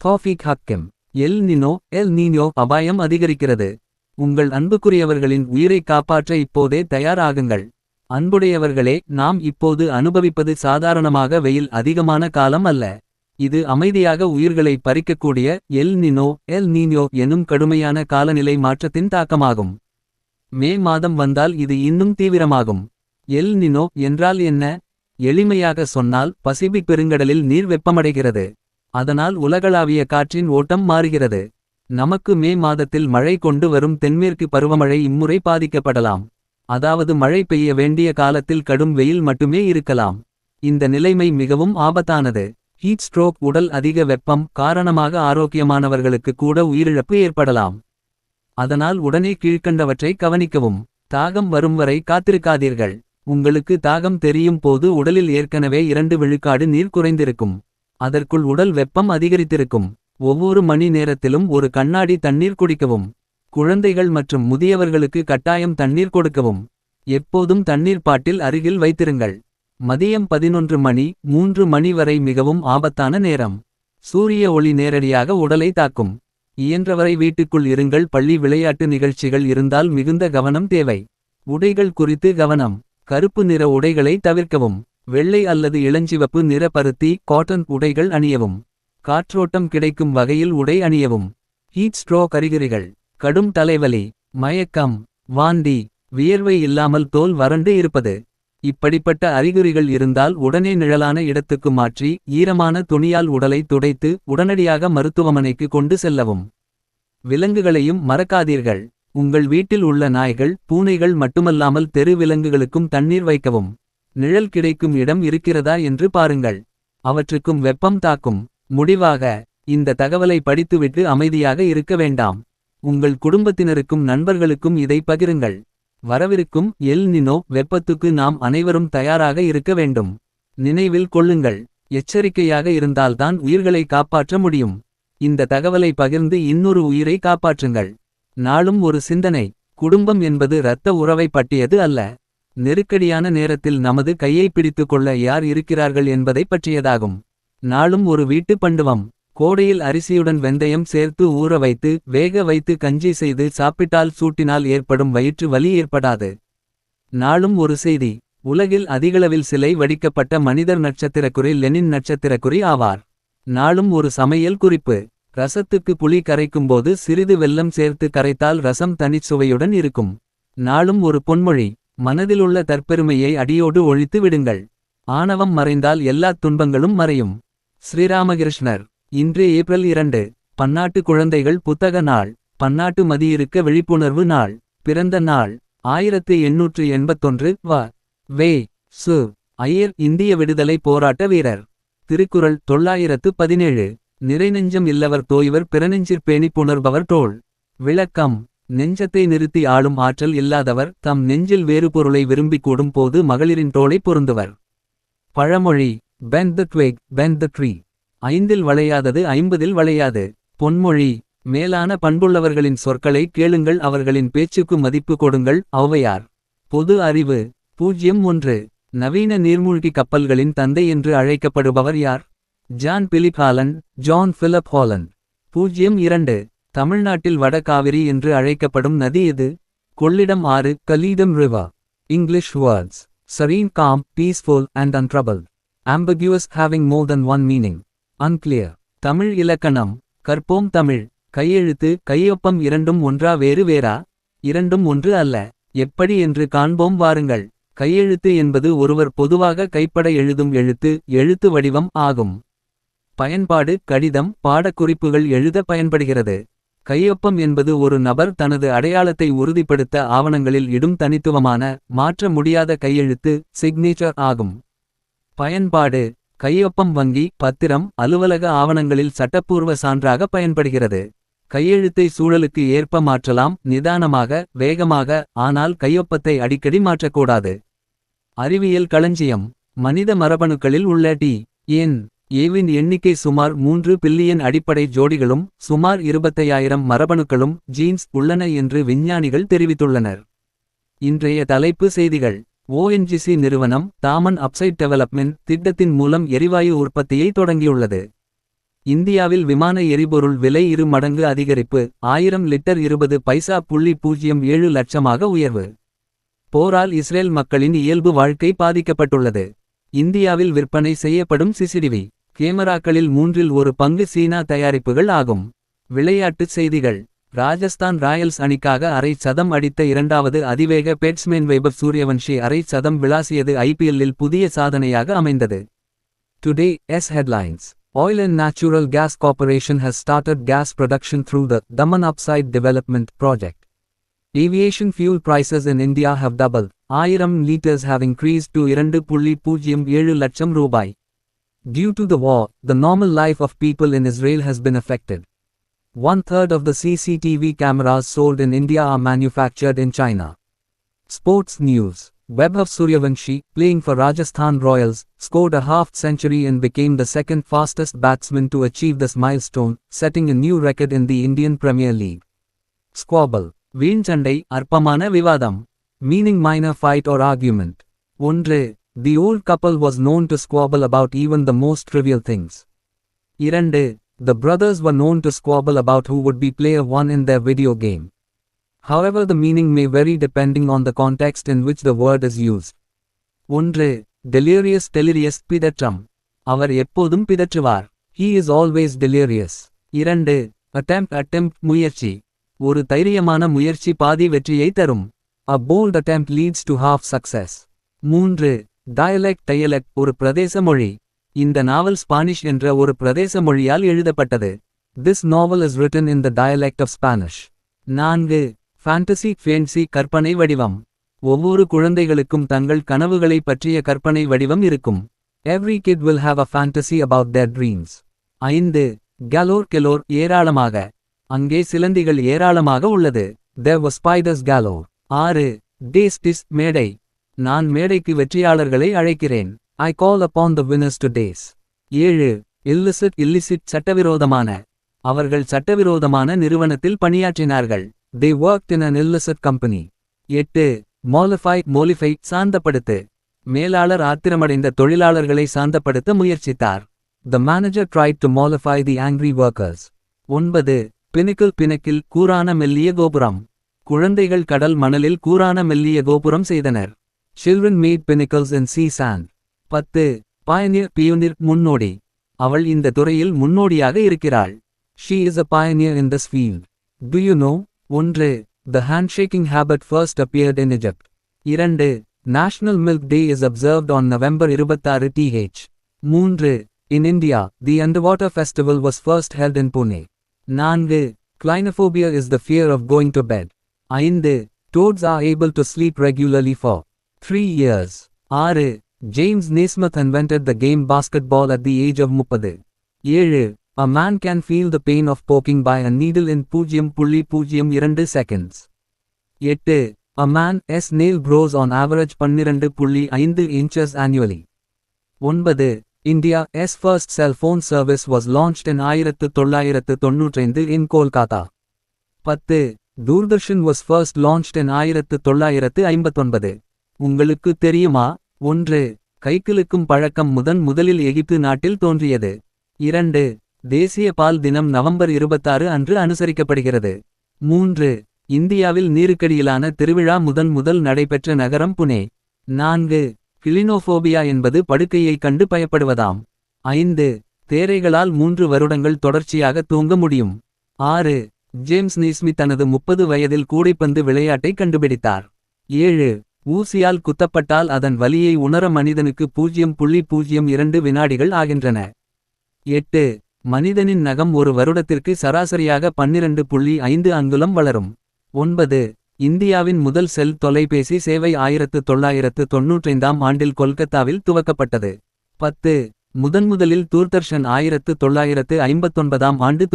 தௌஃபீக் Hakeem. L Niño அபாயம் அதிகரிக்கிறது. உங்கள் அன்புக்குரியவர்களின் உயிரை காப்பாற்ற இப்போதே தயாராகுங்கள். அன்புடையவர்களே, நாம் இப்போது அனுபவிப்பது சாதாரணமாக வெயில் அதிகமான காலம் அல்ல. இது அமைதியாக உயிர்களை பறிக்கக்கூடிய எல் நீனோ எனும் கடுமையான காலநிலை மாற்றத்தின் தாக்கமாகும். மே மாதம் வந்தால் இது இன்னும் தீவிரமாகும். எல் நினோ என்றால் என்ன? எளிமையாக சொன்னால், பசிபிக் பெருங்கடலில் நீர் வெப்பமடைகிறது. அதனால் உலகளாவிய காற்றின் ஓட்டம் மாறுகிறது. நமக்கு மே மாதத்தில் மழை கொண்டு வரும் தென்மேற்கு பருவமழை இம்முறை பாதிக்கப்படலாம். அதாவது மழை பெய்ய வேண்டிய காலத்தில் கடும் வெயில் மட்டுமே இருக்கலாம். இந்த நிலைமை மிகவும் ஆபத்தானது. ஹீட் ஸ்ட்ரோக், உடல் அதிக வெப்பம் காரணமாக ஆரோக்கியமானவர்களுக்கு கூட உயிரிழப்பு ஏற்படலாம். அதனால் உடனே கீழ்க்கண்டவற்றை கவனிக்கவும். தாகம் வரும் வரை காத்திருக்காதீர்கள். உங்களுக்கு தாகம் தெரியும் போது உடலில் ஏற்கனவே 2 விழுக்காடு நீர் குறைந்திருக்கும். அதற்குள் உடல் வெப்பம் அதிகரித்திருக்கும். ஒவ்வொரு மணி நேரத்திலும் ஒரு கண்ணாடி தண்ணீர் குடிக்கவும். குழந்தைகள் மற்றும் முதியவர்களுக்கு கட்டாயம் தண்ணீர் கொடுக்கவும். எப்போதும் தண்ணீர் பாட்டில் அருகில் வைத்திருங்கள். மதியம் 11 மணி 3 மணி வரை மிகவும் ஆபத்தான நேரம். சூரிய ஒளி நேரடியாக உடலை தாக்கும். இயன்றவரை வீட்டுக்குள் இருங்கள். பள்ளி விளையாட்டு நிகழ்ச்சிகள் இருந்தால் மிகுந்த கவனம் தேவை. உடைகள் குறித்து கவனம். கருப்பு நிற உடைகளை தவிர்க்கவும். வெள்ளை அல்லது இளஞ்சிவப்பு நிற பருத்தி காட்டன் உடைகள் அணியவும். காற்றோட்டம் கிடைக்கும் வகையில் உடை அணியவும். ஹீட் ஸ்ட்ரோக் அறிகுறிகள்: கடும் தலைவலி, மயக்கம், வாந்தி, வியர்வை இல்லாமல் தோல் வறண்டு இருப்பது. இப்படிப்பட்ட அறிகுறிகள் இருந்தால் உடனே நிழலான இடத்துக்கு மாற்றி ஈரமான துணியால் உடலை துடைத்து உடனடியாக மருத்துவமனைக்கு கொண்டு செல்லவும். விலங்குகளையும் மறக்காதீர்கள். உங்கள் வீட்டில் உள்ள நாய்கள், பூனைகள் மட்டுமல்லாமல் தெரு விலங்குகளுக்கும் தண்ணீர் வைக்கவும். நிழல் கிடைக்கும் இடம் இருக்கிறதா என்று பாருங்கள். அவற்றுக்கும் வெப்பம் தாக்கும். முடிவாக, இந்த தகவலை படித்துவிட்டு அமைதியாக இருக்க வேண்டாம். உங்கள் குடும்பத்தினருக்கும் நண்பர்களுக்கும் இதை பகிருங்கள். வரவிருக்கும் எல் நினோ வெப்பத்துக்கு நாம் அனைவரும் தயாராக இருக்க வேண்டும். நினைவில் கொள்ளுங்கள், எச்சரிக்கையாக இருந்தால்தான் உயிர்களை காப்பாற்ற முடியும். இந்த தகவலை பகிர்ந்து இன்னொரு உயிரை காப்பாற்றுங்கள். நாளும் ஒரு சிந்தனை. குடும்பம் என்பது இரத்த உறவை பற்றியது அல்ல. நெருக்கடியான நேரத்தில் நமது கையை பிடித்துக் கொள்ள யார் இருக்கிறார்கள் என்பதை பற்றியதாகும். நாளும் ஒரு வீட்டு பண்டுவம். கோடையில் அரிசியுடன் வெந்தயம் சேர்த்து ஊற வைத்து வேக வைத்து கஞ்சி செய்து சாப்பிட்டால் சூட்டினால் ஏற்படும் வயிற்று வலி ஏற்படாது. நாளும் ஒரு செய்தி. உலகில் அதிகளவில் சிலை வடிக்கப்பட்ட மனிதர் நட்சத்திரக்குறி லெனின் நட்சத்திரக்குறி ஆவார். நாளும் ஒரு சமையல் குறிப்பு. ரசத்துக்கு புளி கரைக்கும்போது சிறிது வெல்லம் சேர்த்து கரைத்தால் ரசம் தனிச்சுவையுடன் இருக்கும். நாளும் ஒரு பொன்மொழி. மனதிலுள்ள தற்பெருமையை அடியோடு ஒழித்து விடுங்கள். ஆணவம் மறைந்தால் எல்லாத் துன்பங்களும் மறையும். ஸ்ரீராமகிருஷ்ணர். இன்று ஏப்ரல் 2, பன்னாட்டு குழந்தைகள் புத்தக நாள். பன்னாட்டு மதியிறுக்க விழிப்புணர்வு நாள். பிறந்த நாள் 1881. வே. சு. ஐயர், இந்திய விடுதலை போராட்ட வீரர். திருக்குறள் 917. நிறைநெஞ்சம் இல்லவர் தோய்வர் பிறநெஞ்சிற் பேணிப் புணர்பவர் தோள். விளக்கம்: நெஞ்சத்தை நிறுத்தி ஆளும் ஆற்றல் இல்லாதவர் தம் நெஞ்சில் வேறு பொருளை விரும்பிக் கூடும் போது மகளிரின் தோளை பொருந்துவர். பழமொழி: bend the twig, bend the tree. 5இல் வளையாதது 50இல் வளையாது. பொன்மொழி: மேலான பண்புள்ளவர்களின் சொற்களை கேளுங்கள், அவர்களின் பேச்சுக்கு மதிப்பு கொடுங்கள். ஔவையார். பொது அறிவு. 01. நவீன நீர்மூழ்கி கப்பல்களின் தந்தை என்று அழைக்கப்படுபவர் யார்? John Philip Holland. John Philip Holland. 02. தமிழ்நாட்டில் வட காவிரி என்று அழைக்கப்படும் நதி எது? கொள்ளிடம் ஆறு, Kollidam river. English words: serene, calm, peaceful and untroubled. Ambiguous, having more than one meaning. Unclear. Tamil இலக்கணம். கற்போம் தமிழ். கையெழுத்து, கையொப்பம் இரண்டும் ஒன்றா வேறு வேறா? இரண்டும் ஒன்று அல்ல. எப்படி என்று காண்போம் வாருங்கள். கையெழுத்து என்பது ஒருவர் பொதுவாக கைப்பட எழுதும் எழுத்து, எழுத்து வடிவம் ஆகும். பயன்பாடு: கடிதம், பாடக்குறிப்புகள் எழுத பயன்படுகிறது. கையொப்பம் என்பது ஒரு நபர் தனது அடையாளத்தை உறுதிப்படுத்த ஆவணங்களில் இடும் தனித்துவமான, மாற்ற முடியாத கையெழுத்து, சிக்னேச்சர் ஆகும். பயன்பாடு: கையொப்பம் வங்கி, பத்திரம், அலுவலக ஆவணங்களில் சட்டப்பூர்வ சான்றாக பயன்படுகிறது. கையெழுத்தை சூழலுக்கு ஏற்ப மாற்றலாம், நிதானமாக, வேகமாக, ஆனால் கையொப்பத்தை அடிக்கடி மாற்றக்கூடாது. அறிவியல் களஞ்சியம். மனித மரபணுக்களில் உள்ள டி.என்.ஏவின் எண்ணிக்கை சுமார் 3 பில்லியன் அடிப்படை ஜோடிகளும் சுமார் 25,000 மரபணுக்களும் ஜீன்ஸ் உள்ளன என்று விஞ்ஞானிகள் தெரிவித்துள்ளனர். இன்றைய தலைப்பு செய்திகள். ஓஎன்ஜிசி நிறுவனம் தாமன் அப்சைட் டெவலப்மெண்ட் திட்டத்தின் மூலம் எரிவாயு உற்பத்தியை தொடங்கியுள்ளது. இந்தியாவில் விமான எரிபொருள் விலை 2 மடங்கு அதிகரிப்பு. 1000 லிட்டர் 20 பைசா. 07 லட்சமாக உயர்வு. போரால் இஸ்ரேல் மக்களின் இயல்பு வாழ்க்கை பாதிக்கப்பட்டுள்ளது. இந்தியாவில் விற்பனை செய்யப்படும் சிசிடிவி கேமராக்களில் 1/3 பங்கு சீனா தயாரிப்புகள் ஆகும். விளையாட்டுச் செய்திகள். ராஜஸ்தான் ராயல்ஸ் அணிக்காக அரை சதம் அடித்த இரண்டாவது அதிவேக பேட்ஸ்மேன் வைபவ் சூரியவன்ஷி அரை சதம் விளாசியது ஐபிஎல்லில் புதிய சாதனையாக அமைந்தது. Today's headlines. Oil and Natural Gas Corporation has started gas production through the Daman Upside Development Project. Aviation fuel prices in India have doubled. 1000 liters have increased to 2.07 லட்சம் ரூபாய். Due to the war, the normal life of people in Israel has been affected. 1/3 of the CCTV cameras sold in India are manufactured in China. Sports news. Vaibhav Suryavanshi, playing for Rajasthan Royals, scored a half-century and became the second fastest batsman to achieve this milestone, setting a new record in the Indian Premier League. Squabble. வீண்சண்டை அற்பமான விவாதம். Meaning minor fight or argument. 1. The old couple was known to squabble about even the most trivial things. 2. The brothers were known to squabble about who would be player 1 in their video game. However, the meaning may vary depending on the context in which the word is used. 1. Delirious பிதற்றம். அவர் எப்போதும் பிதற்றுவார். He is always delirious. 2. Attempt முயற்சி. ஒரு தைரியமான முயற்சி பாதி வெற்றியை தரும். A bold attempt leads to half success. 3. Dialect ஒரு பிரதேச மொழி. இந்த நாவல் ஸ்பானிஷ் என்ற ஒரு பிரதேச மொழியால் எழுதப்பட்டது. This novel is written in the dialect of Spanish. 4. Fantasy கற்பனை வடிவம். ஒவ்வொரு குழந்தைகளுக்கும் தங்கள் கனவுகளை பற்றிய கற்பனை வடிவம் இருக்கும். Every kid will have a fantasy about their dreams. 5. Galore ஏராளமாக. அங்கே சிலந்திகள் ஏராளமாக உள்ளது. There were spiders galore. 6. Days மேடை. நான் மேடைக்கு வெற்றியாளர்களை அழைக்கிறேன். I call upon the winners to days. 7. Illicit சட்டவிரோதமான. அவர்கள் சட்டவிரோதமான நிறுவனத்தில் பணியாற்றினார்கள். They worked in an illicit company. 8. Mollify சாந்தப்படுத்து. மேலாளர் ஆத்திரமடைந்த தொழிலாளர்களை சாந்தப்படுத்த முயற்சித்தார். The manager tried to mollify the angry workers. 9. Pinnacle கூரான மெல்லிய கோபுரம். குழந்தைகள் கடல் மணலில் கூரான மெல்லிய கோபுரம் செய்தனர். Children made pinnacles in sea sand. 10. Pioneer முன்னோடி. அவள் இந்த துறையில் முன்னோடியாக இருக்கிறாள். She is a pioneer in this field. Do you know? 1. The handshaking habit first appeared in Egypt. 2. National Milk Day is observed on November 26 th. 3. In India, the Underwater Festival was first held in Pune. 4. Clinophobia is the fear of going to bed. 5. Toads are able to sleep regularly for 3 years. 6. James Naismith invented the game basketball at the age of 30. 7. A man can feel the pain of poking by a needle in 0.02 seconds. 8. A man's nail grows on average 12.5 inches annually. 9. India's first cell phone service was launched in 1995 in Kolkata. 10. Doordarshan was first launched in 1959. உங்களுக்கு தெரியுமா? 1. கைக்கிழுக்கும் பழக்கம் முதலில் எகிப்து நாட்டில் தோன்றியது. 2. தேசிய பால் தினம் November 26 அன்று அனுசரிக்கப்படுகிறது. 3. இந்தியாவில் நீருக்கடியிலான திருவிழா முதல் நடைபெற்ற நகரம் புனே. 4. கிளினோஃபோபியா என்பது படுக்கையைக் கண்டு பயப்படுவதாம். 5. தேரைகளால் 3 வருடங்கள் தொடர்ச்சியாக தூங்க முடியும். 6. ஜேம்ஸ் நீஸ்மித் தனது 30 வயதில் கூடைப்பந்து விளையாட்டை கண்டுபிடித்தார். 7. ஊசியால் குத்தப்பட்டால் அதன் வலியை உணர மனிதனுக்கு 0.02 வினாடிகள் ஆகின்றன. 8. மனிதனின் நகம் ஒரு வருடத்திற்கு சராசரியாக 12.5 அங்குலம் வளரும். 9. இந்தியாவின் முதல் செல் தொலைபேசி சேவை 1995 ஆண்டில் கொல்கத்தாவில் துவக்கப்பட்டது. 10. முதலில் தூர்தர்ஷன் 1959 ஆண்டு